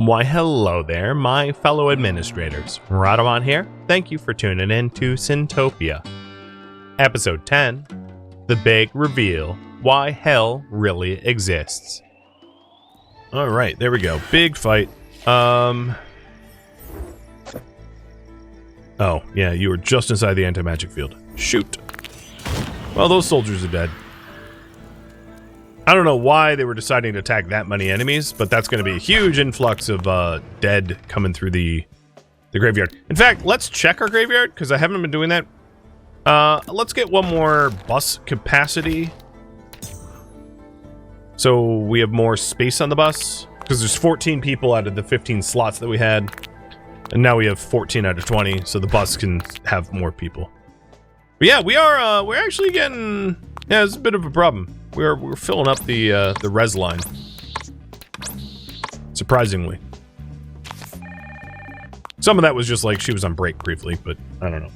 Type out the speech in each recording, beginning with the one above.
Why, hello there, my fellow administrators. Rhadamant here. Thank you for tuning in to Sintopia. Episode 10, The Big Reveal, Why Hell Really Exists. Alright, there we go. Big fight. Oh, yeah, you were just inside the anti-magic field. Shoot. Well, those soldiers are dead. I don't know why they were deciding to attack that many enemies, but that's going to be a huge influx of dead coming through the graveyard. In fact, let's check our graveyard, because I haven't been doing that. Let's get one more bus capacity. So we have more space on the bus, because there's 14 people out of the 15 slots that we had. And now we have 14 out of 20, so the bus can have more people. But yeah, we're actually getting, yeah, it's a bit of a problem. We're filling up the res line. Surprisingly. Some of that was just like she was on break briefly, but I don't know.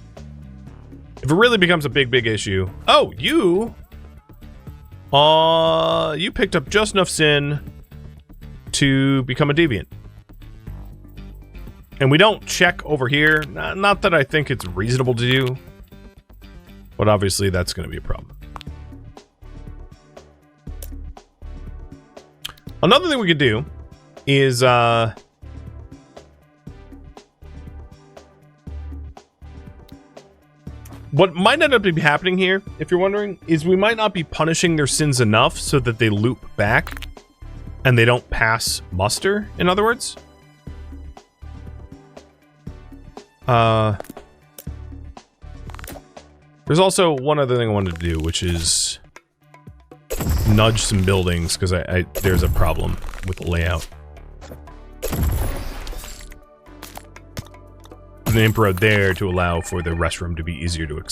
If it really becomes a big issue. Oh, you picked up just enough sin to become a deviant. And we don't check over here. Not that I think it's reasonable to do. But obviously that's going to be a problem. Another thing we could do is, what might end up to be happening here, if you're wondering, is we might not be punishing their sins enough so that they loop back and they don't pass muster, in other words. There's also one other thing I wanted to do, which is nudge some buildings, because there's a problem with the layout. An imp road there to allow for the restroom to be easier to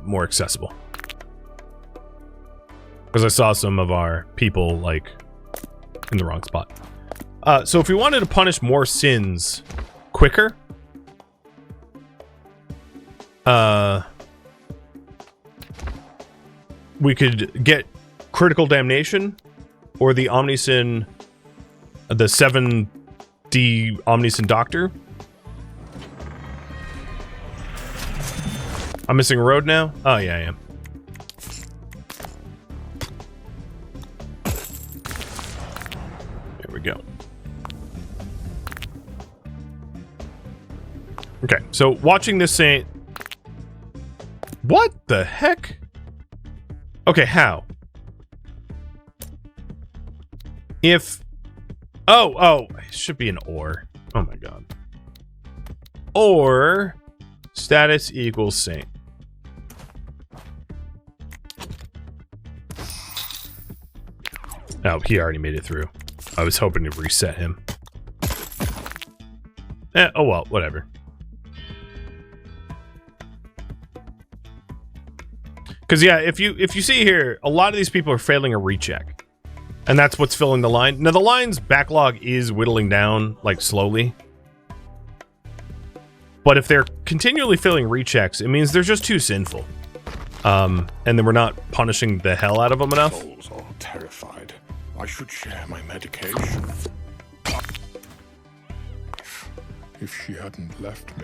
more accessible. Because I saw some of our people like in the wrong spot. So if we wanted to punish more sins quicker, we could get critical damnation, or the Omnisin, the 7D Omnisin Doctor. I'm missing a road now? Oh, yeah, I am. There we go. Okay, so watching this saint... What the heck? Okay, how? If... Oh, it should be an or. Oh my god. Or status equals saint. Oh, he already made it through. I was hoping to reset him. Oh well, whatever. Because yeah, if you see here, a lot of these people are failing a recheck. And that's what's filling the line. Now, the line's backlog is whittling down, like, slowly. But if they're continually failing rechecks, it means they're just too sinful. And then we're not punishing the hell out of them enough. Souls are terrified. I should share my medication. If she hadn't left me.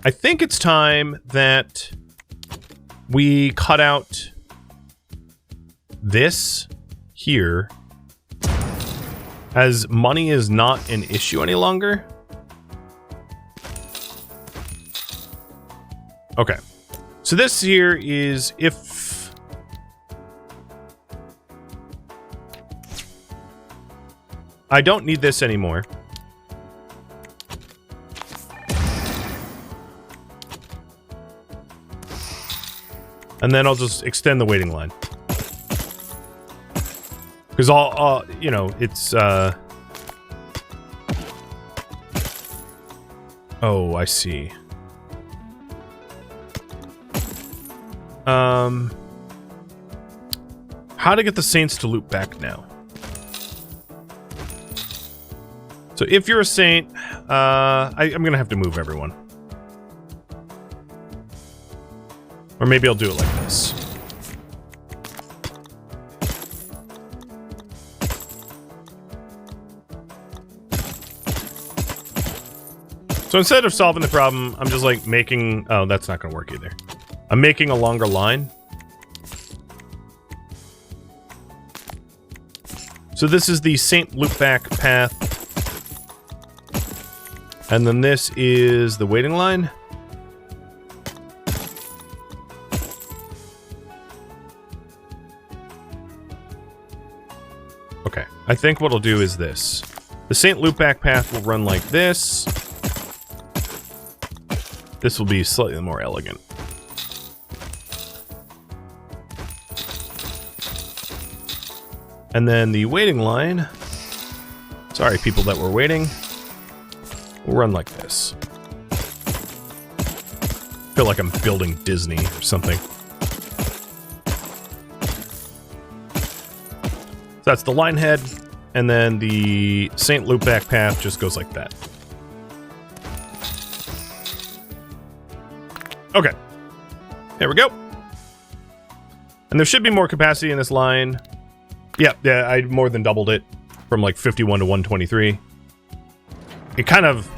I think it's time that we cut out this here, as money is not an issue any longer. Okay, so this here is if I don't need this anymore. And then I'll just extend the waiting line. Because you know, it's, oh, I see. How to get the saints to loop back now. So if you're a saint, I'm gonna have to move everyone. Or maybe I'll do it like this. So instead of solving the problem, I'm just like making... Oh, that's not going to work either. I'm making a longer line. So this is the Saint Loopback path. And then this is the waiting line. Okay, I think what I'll do is this. The Saint Loopback path will run like this. This will be slightly more elegant. And then the waiting line, sorry people that were waiting, will run like this. I feel like I'm building Disney or something. So that's the line head, and then the Saint Loopback path just goes like that. Okay, there we go. And there should be more capacity in this line. Yeah, I more than doubled it from like 51 to 123. It kind of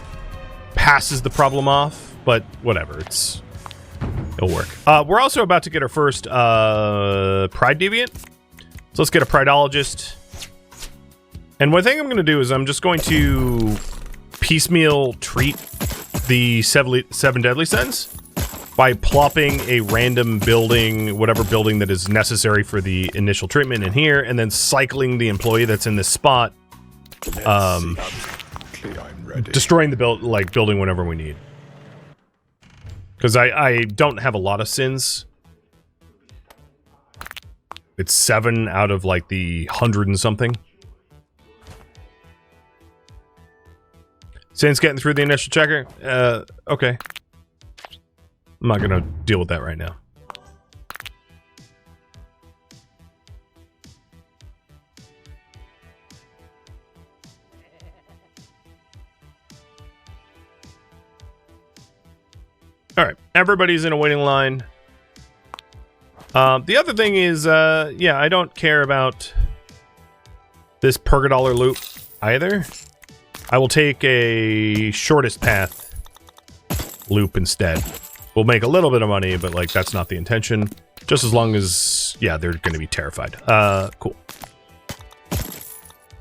passes the problem off, but whatever, it'll work. We're also about to get our first Pride Deviant. So let's get a Prideologist. And what I think I'm going to do is I'm just going to piecemeal treat the seven deadly sins by plopping a random building, whatever building that is necessary for the initial treatment in here, and then cycling the employee that's in this spot, destroying the building whenever we need. Because I don't have a lot of sins. It's 7 out of like the 100 and something. Sins getting through the initial checker? Okay. I'm not gonna deal with that right now. Alright, everybody's in a waiting line. The other thing is, yeah, I don't care about this $1 loop either. I will take a shortest path loop instead. We'll make a little bit of money, but like that's not the intention. Just as long as, yeah, they're going to be terrified. Cool.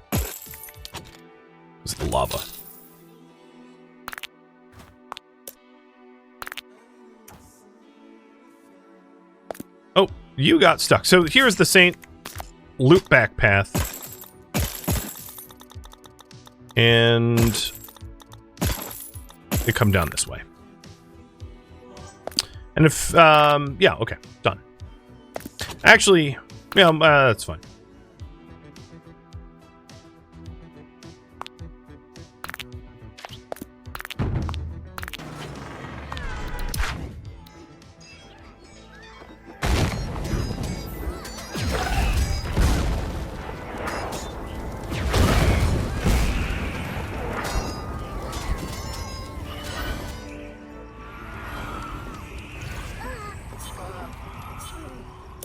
This is the lava. Oh, you got stuck. So here's the Saint Loopback path. And they come down this way. And if, yeah, okay, done. Actually, yeah, that's fine.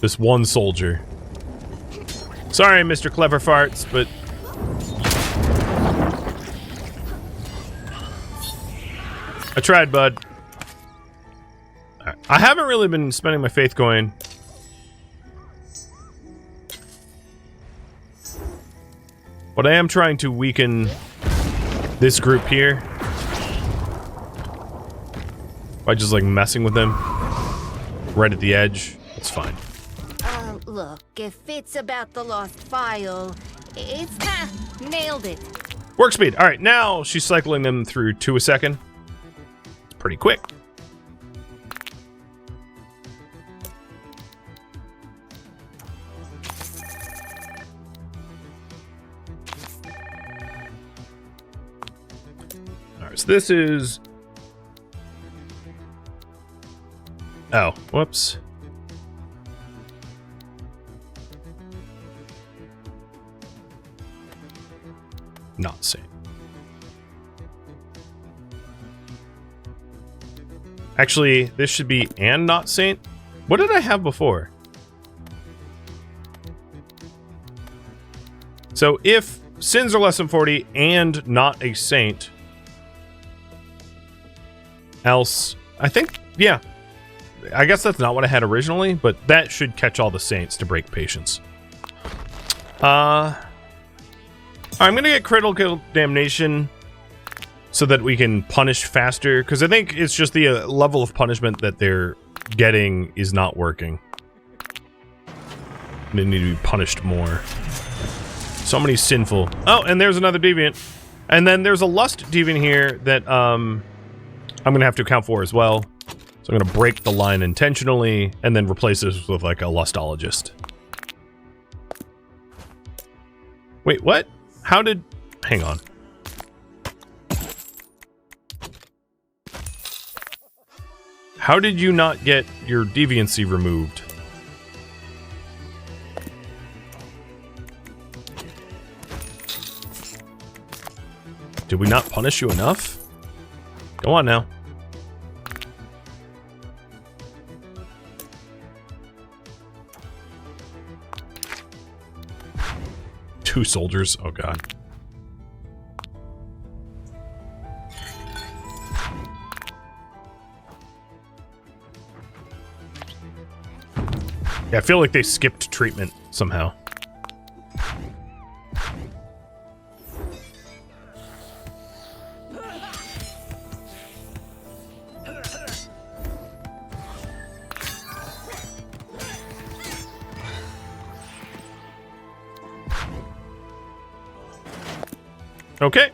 This one soldier. Sorry, Mr. Clever Farts, but... I tried, bud. Right. I haven't really been spending my faith coin. But I am trying to weaken this group here. By just, like, messing with them. Right at the edge. It's fine. Look, if it's about the lost file, it's... nailed it. Work speed. All right, now she's cycling them through 2 a second. It's pretty quick. All right, so this is... Oh, whoops. Not Saint. Actually, this should be and not Saint. What did I have before? So if sins are less than 40 and not a saint, else, I think, yeah. I guess that's not what I had originally, but that should catch all the saints to break patience. I'm gonna get critical damnation so that we can punish faster, because I think it's just the level of punishment that they're getting is not working. They need to be punished more. So many sinful. Oh, and there's another deviant. And then there's a lust deviant here that I'm gonna have to account for as well. So I'm gonna break the line intentionally and then replace this with like a lustologist. Wait, what? How did... Hang on. How did you not get your deviancy removed? Did we not punish you enough? Go on now. Two soldiers. Oh god. Yeah, I feel like they skipped treatment somehow. Okay.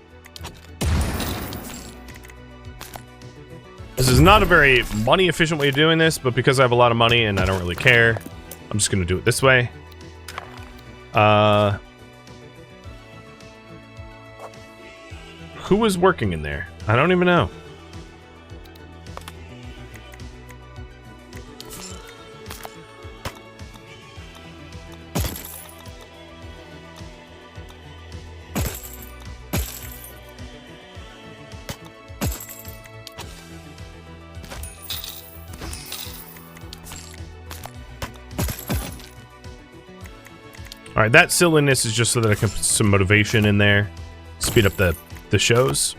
This is not a very money efficient way of doing this, but because I have a lot of money and I don't really care, I'm just gonna do it this way. Who was working in there? I don't even know. Alright, that silliness is just so that I can put some motivation in there. Speed up the shows.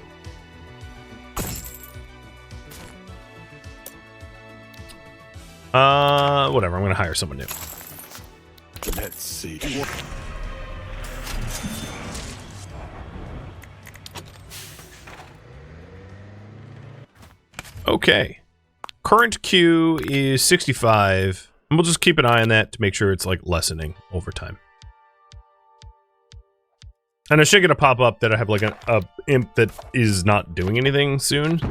Whatever, I'm gonna hire someone new. Let's see. Okay. Current queue is 65. And we'll just keep an eye on that to make sure it's like lessening over time. And I should get a pop-up that I have like a imp that is not doing anything soon.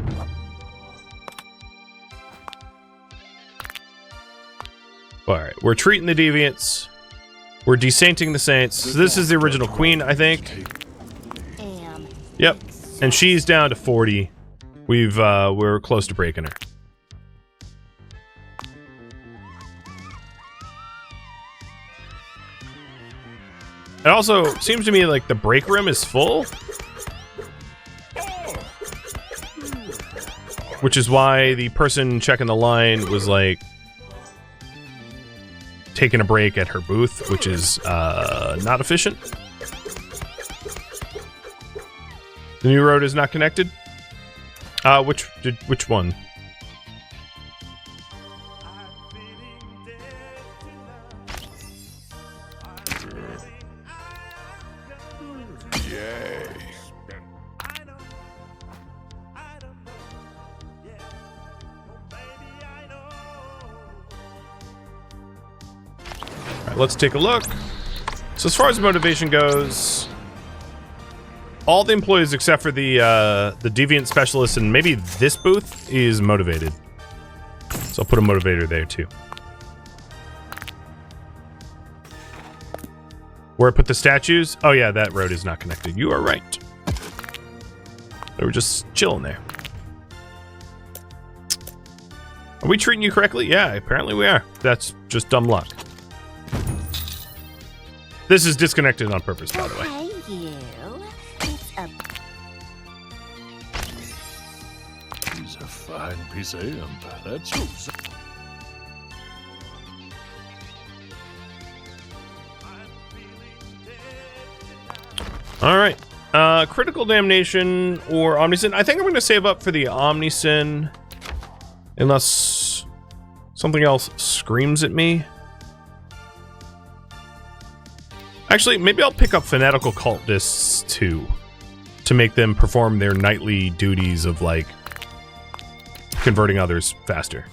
Alright, we're treating the deviants. We're desainting the saints. So this is the original queen, I think. Yep. And she's down to 40. We're close to breaking her. It also seems to me like the break room is full. Which is why the person checking the line was like taking a break at her booth, which is not efficient. The new road is not connected. Which one? Let's take a look. So as far as motivation goes, all the employees except for the deviant specialist and maybe this booth is motivated. So I'll put a motivator there too. Where I put the statues? Oh yeah, that road is not connected. You are right. They were just chilling there. Are we treating you correctly? Yeah, apparently we are. That's just dumb luck. This is disconnected on purpose, by the way. Hey, you. It's a... He's a fine piece of imp. That's Alright. Critical damnation or omnisin. I think I'm going to save up for the omnisin. Unless something else screams at me. Actually, maybe I'll pick up fanatical cultists too. To make them perform their nightly duties of, like, converting others faster.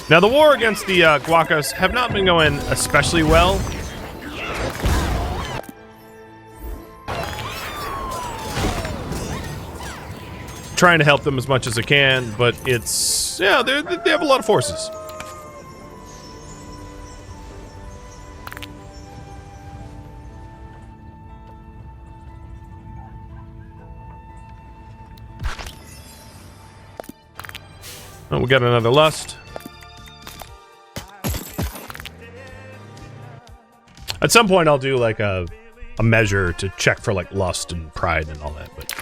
Now, the war against the Guacas have not been going especially well. Trying to help them as much as I can, but it's... yeah, they have a lot of forces. Oh, we got another lust. At some point, I'll do like a measure to check for like lust and pride and all that. But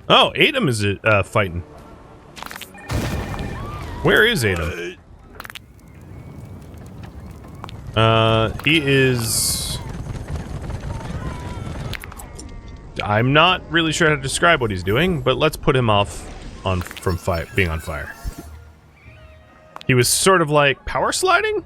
oh, Adam is fighting. Where is Adam? He is. I'm not really sure how to describe what he's doing, but let's put him off from being on fire. He was sort of like power sliding?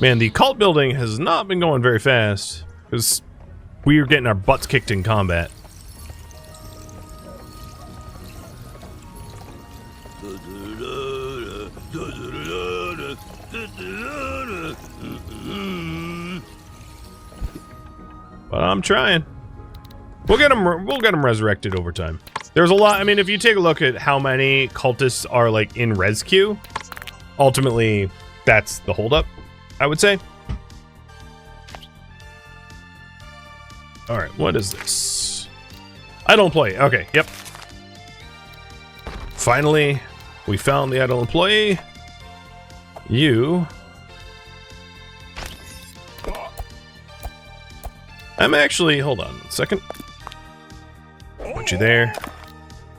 Man, the cult building has not been going very fast because we were getting our butts kicked in combat. But I'm trying. We'll get them resurrected over time. There's a lot. I mean, if you take a look at how many cultists are like in res queue, ultimately that's the holdup, I would say. All right, what is this? Idle employee. Okay, yep. Finally, we found the idle employee. You. I'm actually, hold on a second. Put you there.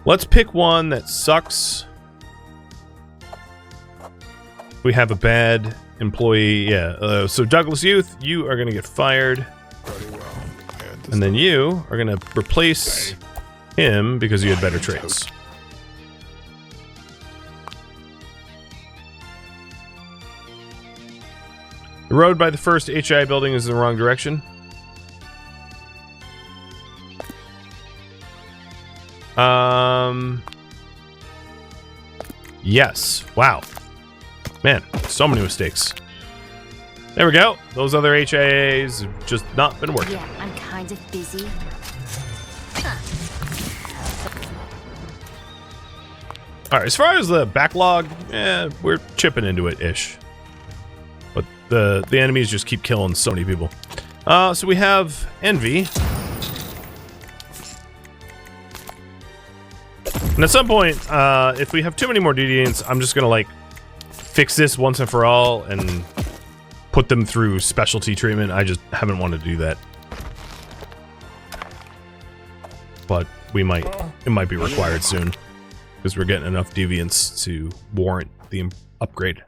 Let's pick one that sucks. We have a bad employee. Yeah, so Douglas Youth, you are going to get fired. And then you are going to replace him because you had better traits. The road by the first HI building is in the wrong direction. Yes. Wow. Man, so many mistakes. There we go. Those other HIAs have just not been working. Yeah, I'm kind of busy. Alright, as far as the backlog, we're chipping into it-ish. But the enemies just keep killing so many people. So we have Envy. And at some point, if we have too many more deviants, I'm just gonna like fix this once and for all and put them through specialty treatment. I just haven't wanted to do that. But it might be required soon. Because we're getting enough deviants to warrant the upgrade.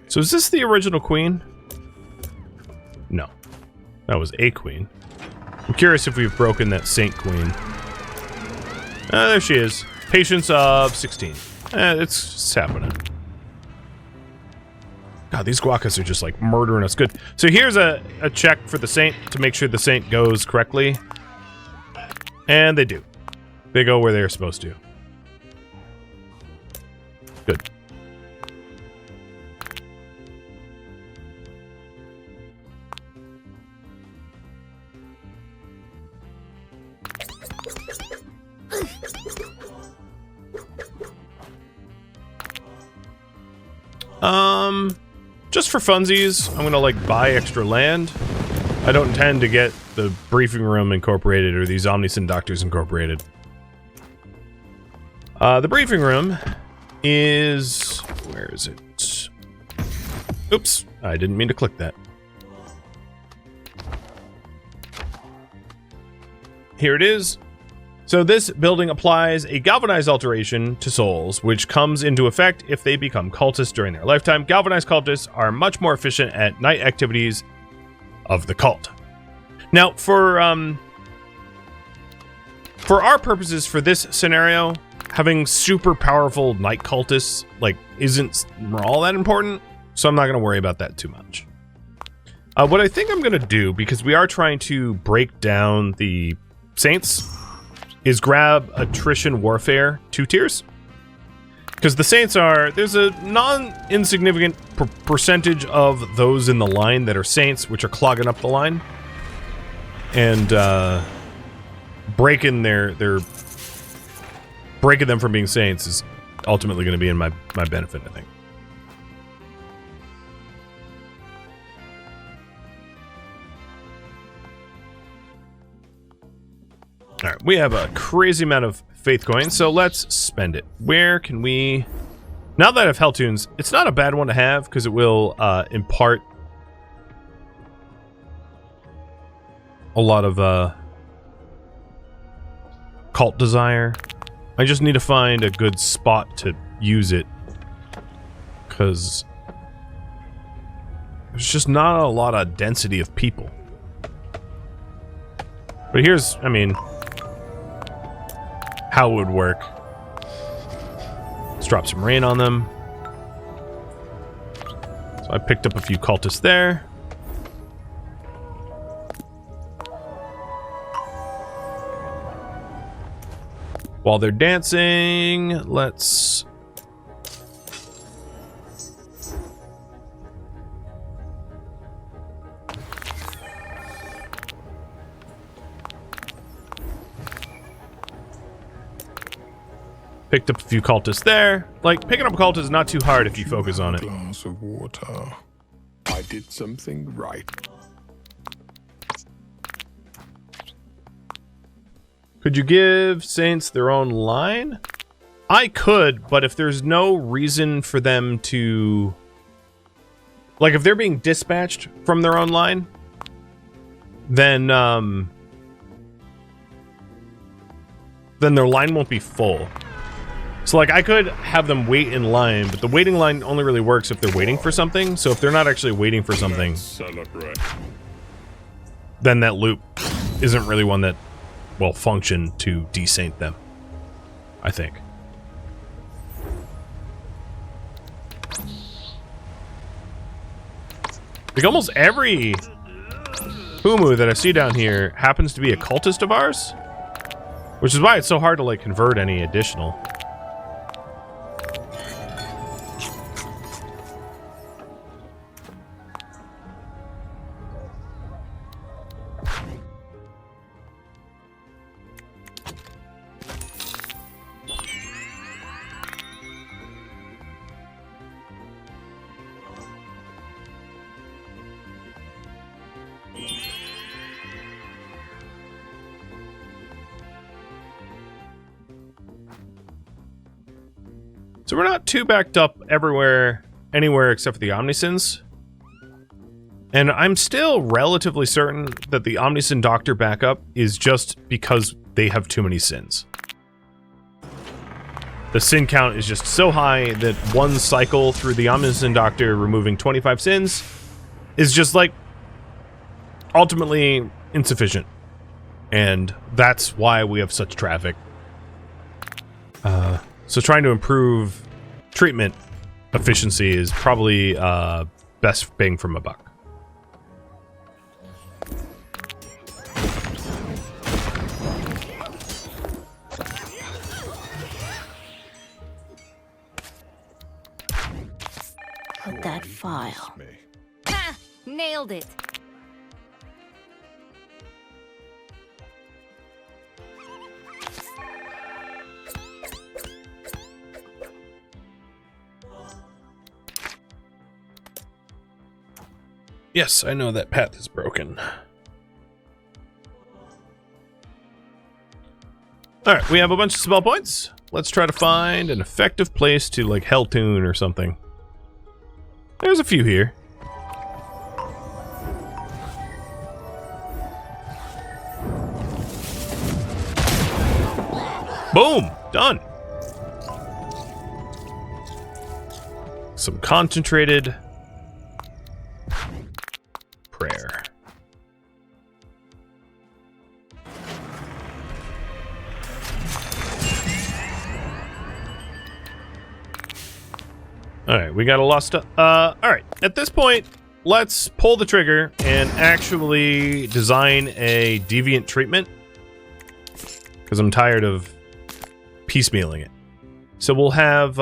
So is this the original queen? No. That was a queen. I'm curious if we've broken that saint queen. There she is. Patience of 16. It's happening. God, these guacas are just like murdering us good. So here's a check for the saint to make sure the saint goes correctly. And they do. They go where they're supposed to. Good. Just for funsies, I'm gonna like buy extra land. I don't intend to get the briefing room incorporated or these Omniscient Doctors incorporated. The briefing room is... where is it? Oops, I didn't mean to click that. Here it is. So this building applies a galvanized alteration to souls, which comes into effect if they become cultists during their lifetime. Galvanized cultists are much more efficient at night activities of the cult. Now, for our purposes for this scenario, having super powerful night cultists like isn't all that important, so I'm not going to worry about that too much. What I think I'm going to do, because we are trying to break down the Saints, is grab attrition warfare 2 tiers. Because the Saints are, there's a non-insignificant percentage of those in the line that are Saints, which are clogging up the line. And breaking breaking them from being Saints is ultimately going to be in my benefit, I think. All right, we have a crazy amount of faith coins, so let's spend it. Where can we... Now that I have Hell Tunes, it's not a bad one to have, because it will impart a lot of cult desire. I just need to find a good spot to use it, because there's just not a lot of density of people. But here's, I mean... how it would work. Let's drop some rain on them. So I picked up a few cultists there. While they're dancing, let's... picked up a few cultists there. Like, picking up a cultist is not too hard if you focus on it. Glass of water. I did something right. Could you give Saints their own line? I could, but if there's no reason for them to... like, if they're being dispatched from their own line, then their line won't be full. So, like, I could have them wait in line, but the waiting line only really works if they're waiting for something. So if they're not actually waiting for something, then that loop isn't really one that will function to de-saint them, I think. Like, almost every Humu that I see down here happens to be a cultist of ours, which is why it's so hard to, like, convert any additional. So we're not too backed up anywhere except for the Omniscients. And I'm still relatively certain that the Omniscient Doctor backup is just because they have too many sins. The sin count is just so high that one cycle through the Omniscient Doctor removing 25 sins is just, like, ultimately insufficient. And that's why we have such traffic. So trying to improve treatment efficiency is probably best bang from a buck. put that Surely file? me. Ha! Nailed it. Yes, I know that path is broken. Alright, we have a bunch of spell points. Let's try to find an effective place to, like, Hell Tune or something. There's a few here. Boom! Done! Some concentrated prayer. Alright, we got a lost... alright, at this point, let's pull the trigger and actually design a deviant treatment. Because I'm tired of piecemealing it. So we'll have,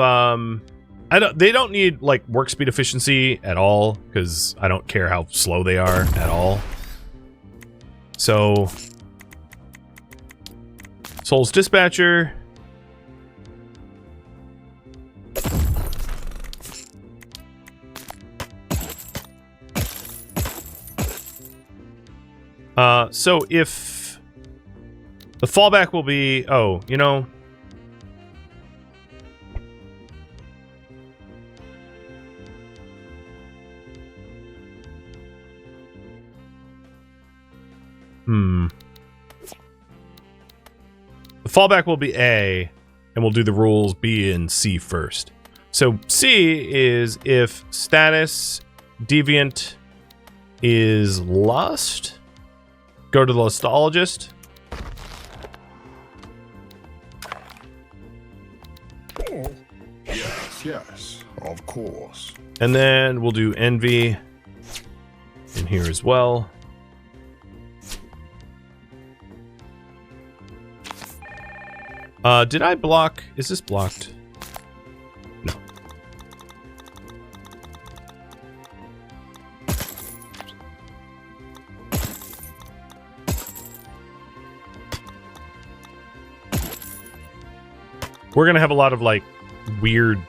they don't need, like, work speed efficiency at all, because I don't care how slow they are at all. So... Souls Dispatcher... So if the fallback will be, oh, you know, the fallback will be A, and we'll do the rules B and C first. So C is if status deviant is lust. Go to the lustologist. Yes, of course. And then we'll do envy in here as well. Did I block? Is this blocked? No. We're gonna have a lot of, like, weird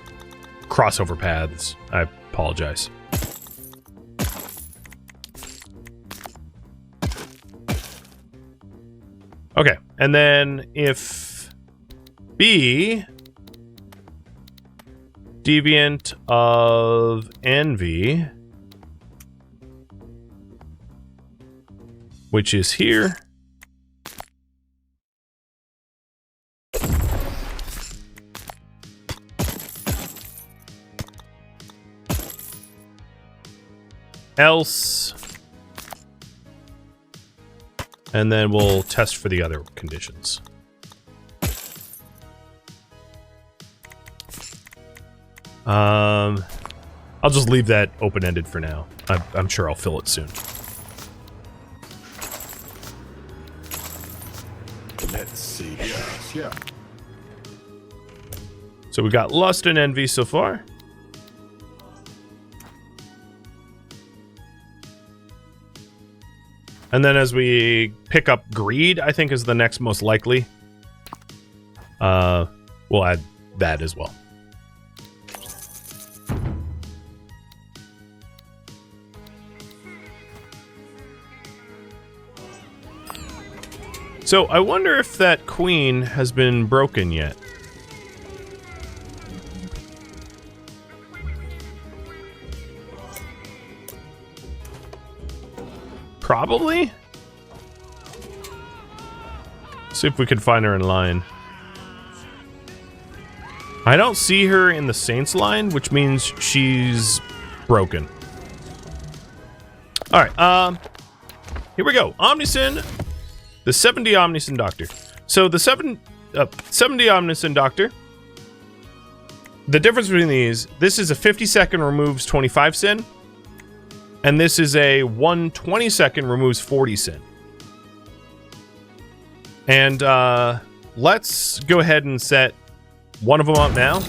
crossover paths. I apologize. Okay, and then if B, deviant of envy, which is here. Else, and then we'll test for the other conditions. I'll just leave that open-ended for now. I'm sure I'll fill it soon. Let's see. Yes, yeah. So we got lust and envy so far. And then as we pick up greed, I think is the next most likely. We'll add that as well. So I wonder if that queen has been broken yet. Probably? See if we can find her in line. I don't see her in the Saints line, which means she's broken. Alright, here we go. Omnisin, the 70 Omnisin Doctor. So the 70 Omnisin Doctor, the difference between these, this is a 50-second removes 25 sin. And this is a 120-second removes 40 sin. And let's go ahead and set one of them up now,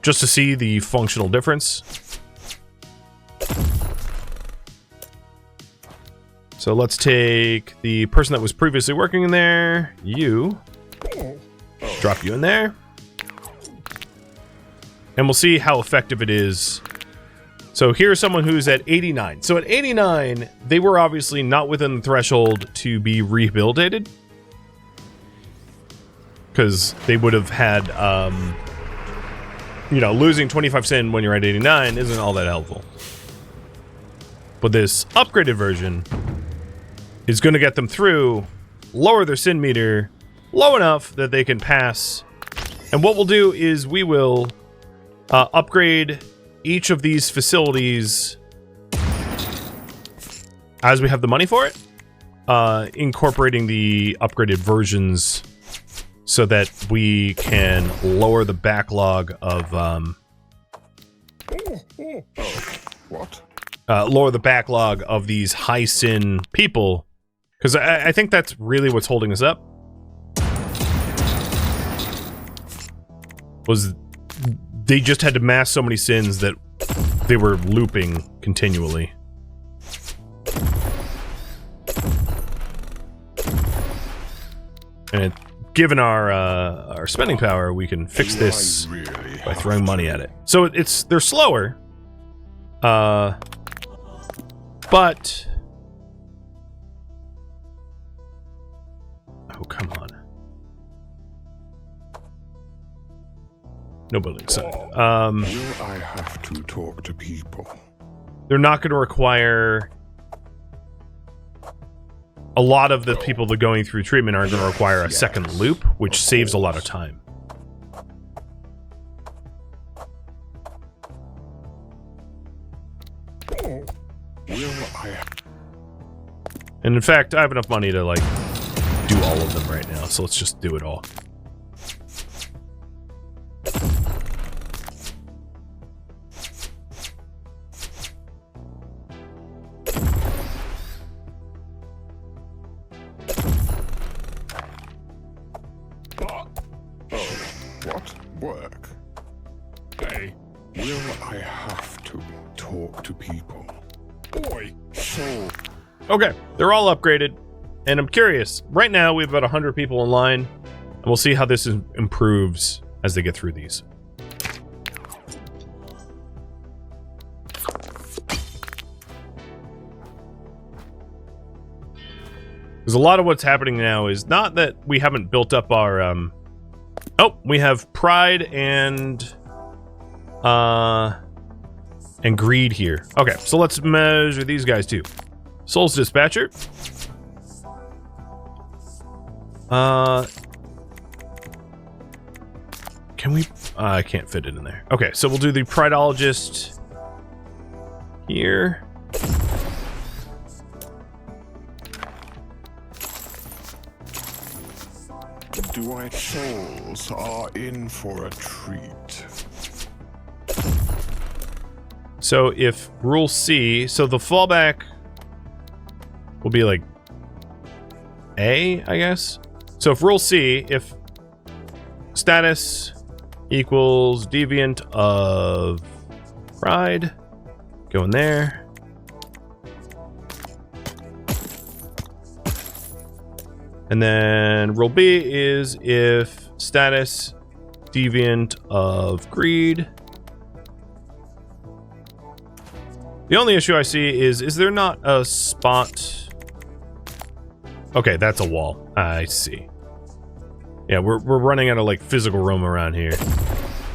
just to see the functional difference. So let's take the person that was previously working in there. You. Drop you in there. And we'll see how effective it is. So here's someone who's at 89. So at 89, they were obviously not within the threshold to be rehabilitated. Because they would have had, you know, losing 25 sin when you're at 89 isn't all that helpful. But this upgraded version is going to get them through, lower their sin meter low enough that they can pass. And what we'll do is we will upgrade each of these facilities as we have the money for it, incorporating the upgraded versions so that we can lower the backlog of lower the backlog of these high sin people, because I think that's really what's holding us up. Was they just had to mask so many sins that they were looping continually. And given our spending power, we can fix this by throwing money at it. So they're slower, but oh, come on. No building side. Will I have to talk to people? They're not going to require... A lot of the people that are going through treatment aren't going to require a second loop, which saves a lot of time. And in fact, I have enough money to, like, do all of them right now, so let's just do it all. What? Work? Hey. Will I have to talk to people? Boy, so... Okay, they're all upgraded, and I'm curious. Right now, we have about 100 people in line, and we'll see how this improves as they get through these. Because a lot of what's happening now is not that we haven't built up our, oh, we have pride and greed here. Okay, so let's measure these guys too. Souls Dispatcher. Can we? I can't fit it in there. Okay, so we'll do the Prideologist here. Do souls are in for a treat? So if rule C, so the fallback will be like A, I guess. So if rule C, if status equals deviant of pride, go in there. And then rule B is if status deviant of greed. The only issue I see is there not a spot? Okay, that's a wall. I see. Yeah, we're running out of like physical room around here,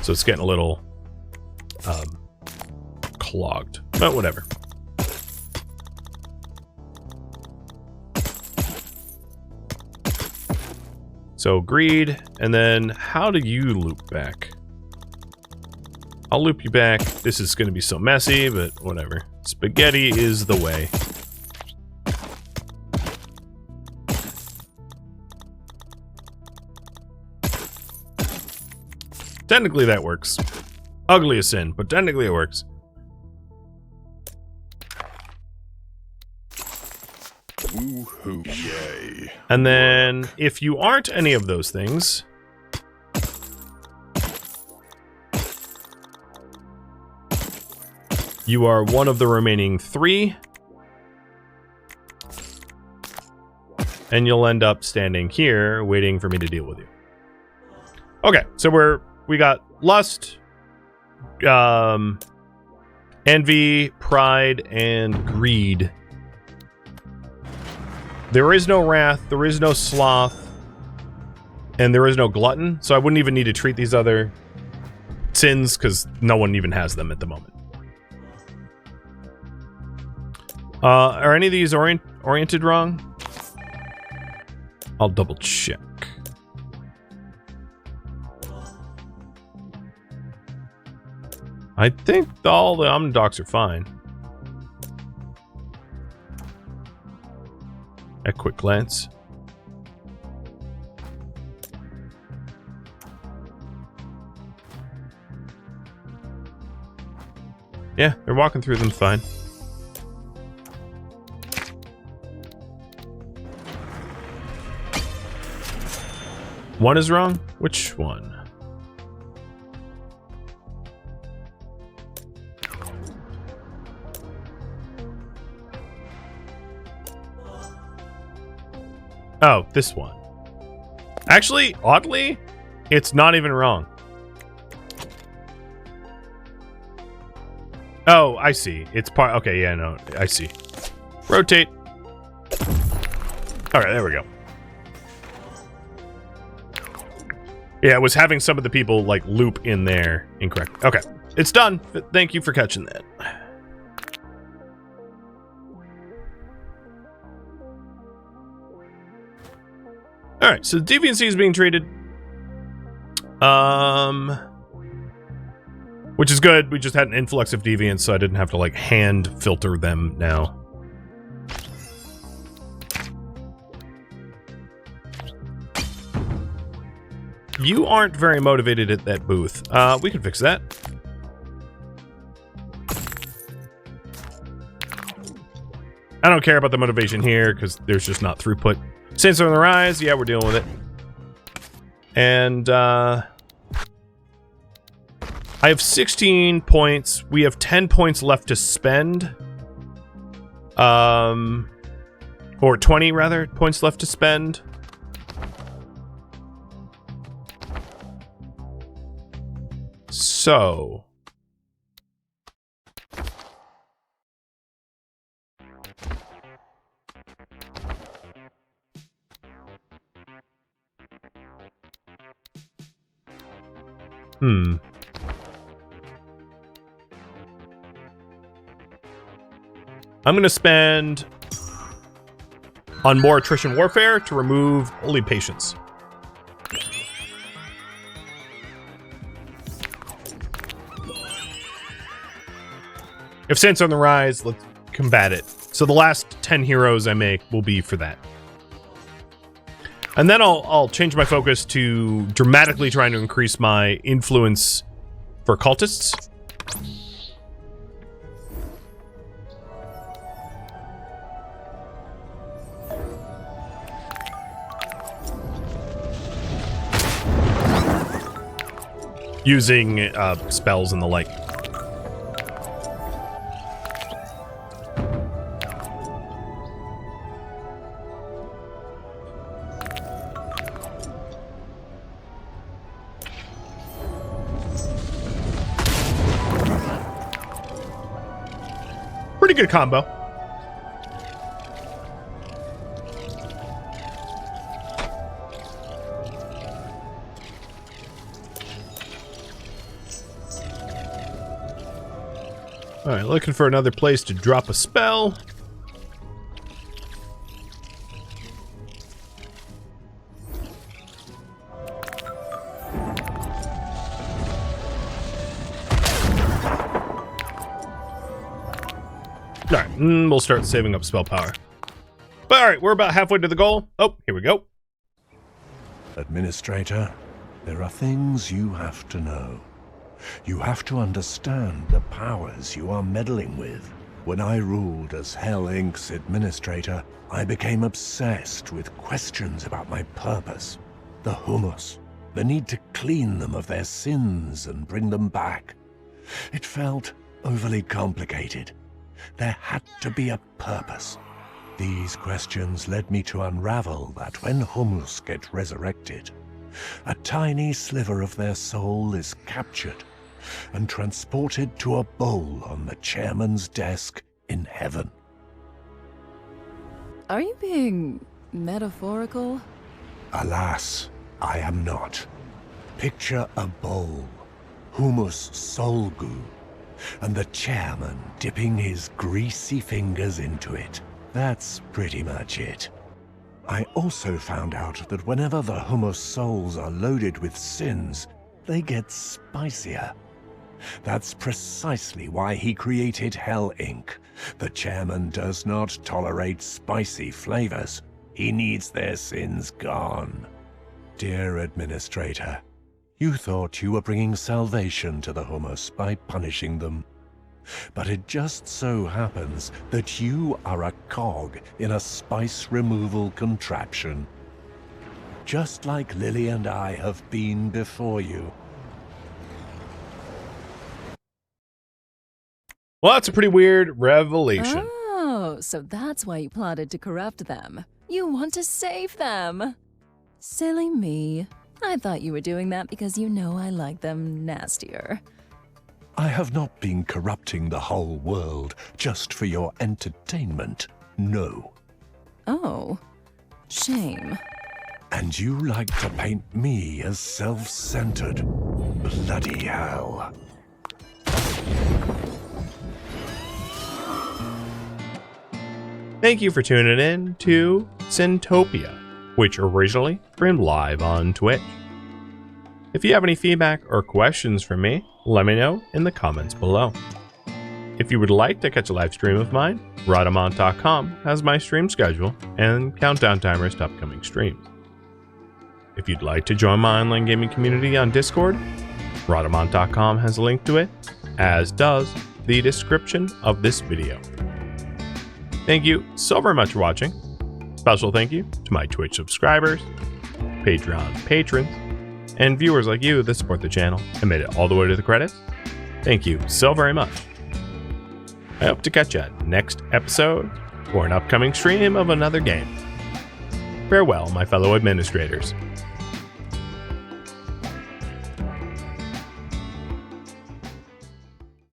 so it's getting a little clogged. But whatever. So greed, and then how do you loop back? I'll loop you back. This is going to be so messy, but whatever. Spaghetti is the way. Technically that works. Ugly as sin, but technically it works. Woohoo! Yay! And then, if you aren't any of those things, you are one of the remaining 3. and you'll end up standing here waiting for me to deal with you. Okay, so we got lust, envy, pride, and greed. There is no wrath, there is no sloth, and there is no glutton, so I wouldn't even need to treat these other sins because no one even has them at the moment. Are any of these oriented wrong? I'll double check. I think all the Omnidocs are fine. At quick glance. Yeah, they're walking through them fine. One is wrong? Which one? Oh, this one. Actually, oddly, it's not even wrong. Oh, I see. It's part... Okay, yeah, no, I see. Rotate. Alright, there we go. Yeah, it was having some of the people, like, loop in there incorrect. Okay, it's done. Thank you for catching that. Alright, so the deviancy is being treated. Which is good. We just had an influx of deviants, so I didn't have to, like, hand filter them now. You aren't very motivated at that booth. We can fix that. I don't care about the motivation here, because there's just not throughput. Saints on the rise, yeah, we're dealing with it. And, I have 16 points. We have 10 points left to spend. Or 20, rather, points left to spend. So... I'm gonna spend on more attrition warfare to remove holy patience. If Saints on the rise, let's combat it. So the last 10 heroes I make will be for that. And then I'll change my focus to dramatically trying to increase my influence for cultists. Using spells and the like. Pretty good combo. Alright, looking for another place to drop a spell. Alright, we'll start saving up spell power. But alright, we're about halfway to the goal. Oh, here we go. Administrator, there are things you have to know. You have to understand the powers you are meddling with. When I ruled as Hell Inc.'s administrator, I became obsessed with questions about my purpose. The humus, the need to clean them of their sins and bring them back. It felt overly complicated. There had to be a purpose. These questions led me to unravel that when hummus get resurrected, a tiny sliver of their soul is captured and transported to a bowl on the chairman's desk in heaven. Are you being metaphorical? Alas, I am not. Picture a bowl, hummus soul goo, and the chairman dipping his greasy fingers into it. That's pretty much it. I also found out that whenever the hummus souls are loaded with sins, they get spicier. That's precisely why he created Hell Inc. The chairman does not tolerate spicy flavors. He needs their sins gone. Dear Administrator, you thought you were bringing salvation to the hummus by punishing them. But it just so happens that you are a cog in a spice removal contraption. Just like Lily and I have been before you. Well, that's a pretty weird revelation. Oh, so that's why you plotted to corrupt them. You want to save them. Silly me. I thought you were doing that because you know I like them nastier. I have not been corrupting the whole world just for your entertainment. No. Oh, shame. And you like to paint me as self-centered. Bloody hell. Thank you for tuning in to Sintopia, which originally streamed live on Twitch. If you have any feedback or questions for me, let me know in the comments below. If you would like to catch a live stream of mine, Rhadamant.com has my stream schedule and countdown timers to upcoming streams. If you'd like to join my online gaming community on Discord, Rhadamant.com has a link to it, as does the description of this video. Thank you so very much for watching. Special thank you to my Twitch subscribers, Patreon patrons, and viewers like you that support the channel and made it all the way to the credits. Thank you so very much. I hope to catch you next episode for an upcoming stream of another game. Farewell, my fellow administrators.